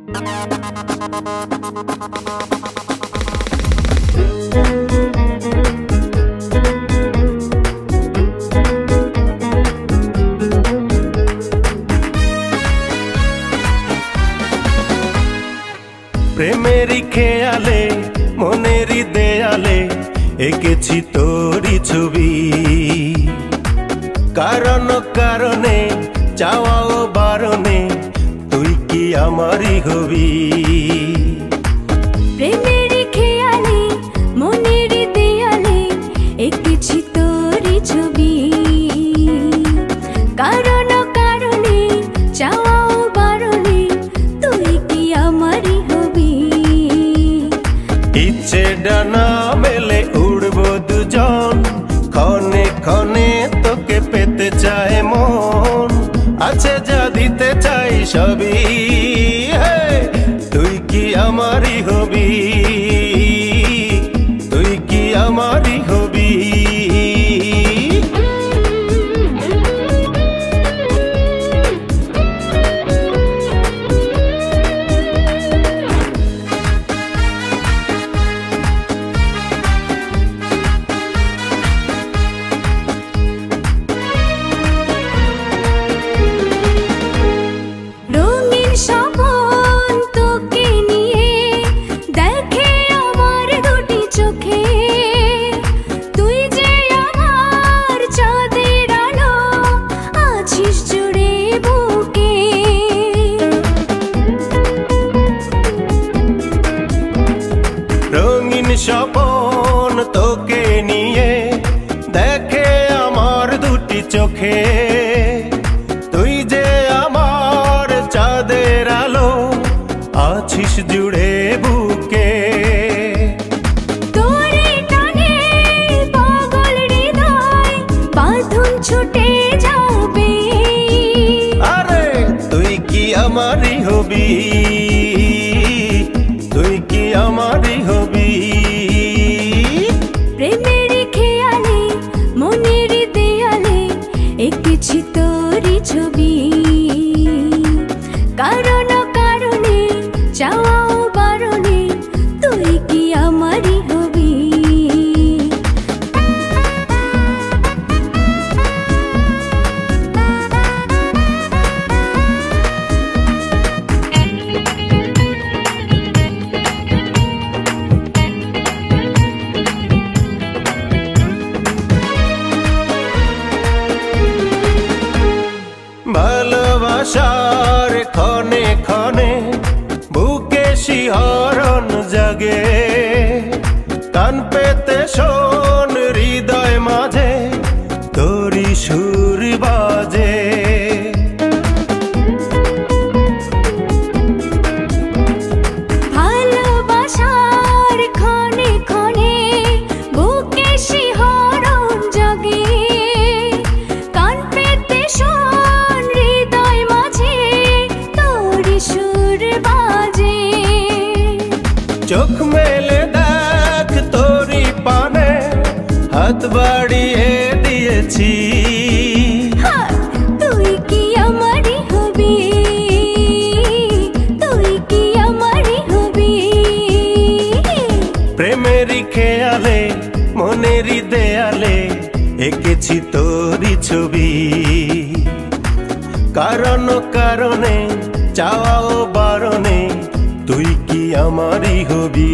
প্রেমেরই খেয়ালে মনেরই দেয়ালে এঁকেছি তোরই ছবি, কারণ কারণে চাওয়া ও বারণে তুই কি আমারই হবি। প্রেমেরই খেয়ালে মনেরই দেয়ালে এঁকেছি তোরই ছবি, কারণ কারণে চাওয়া ও বারণে তুই কি আমারই হবি। ইচ্ছে ডানা মেলে উড়বো দুজন, ক্ষণে ক্ষণে তোকে পেতে চায় মন, আছে যা দিতে চাই সবই, তুই কি আমারই হবি, তুই কি আমারই হবি। স্বপন তোকে নিয়ে দেখে আমার দুটি চোখে, তুই যে আমার চাঁদের আলো আছিস জুড়ে বুকে। তোরে টানে পাগল হৃদয় বাঁধন ছুটে যাবে, আরে তুই কি আমারই হবি, তুই কি আমারই হবি। প্রেমেরই খেয়ালে মনেরই দেয়ালে এঁকেছি তোরই ছবি, কারণ কারণে চাওয়া ও বারণে তুই কি আমারই হবি। ভালোবাসার ক্ষণে ক্ষণে বুকে শিহরণ জাগে, কান পেতে শোন হৃদয় মাঝে তোরি সুর বাজে। ভালোবাসার ক্ষণে ক্ষণে বুকে শিহরণ জাগে, কান পেতে শোন হৃদয় মাঝে তোরি সুর বাজে। চোখ মেলে দেখ তোরি পানে হাত বাড়িয়ে দিয়েছি, তুই কি আমারই হবি, তুই কি আমারই হবি। প্রেমেরই খেয়ালে মনেরই দেয়ালে এঁকেছি তোরই ছবি, কারণ কারণে চাওয়া ও বারণে তুই কি আমারই হবি।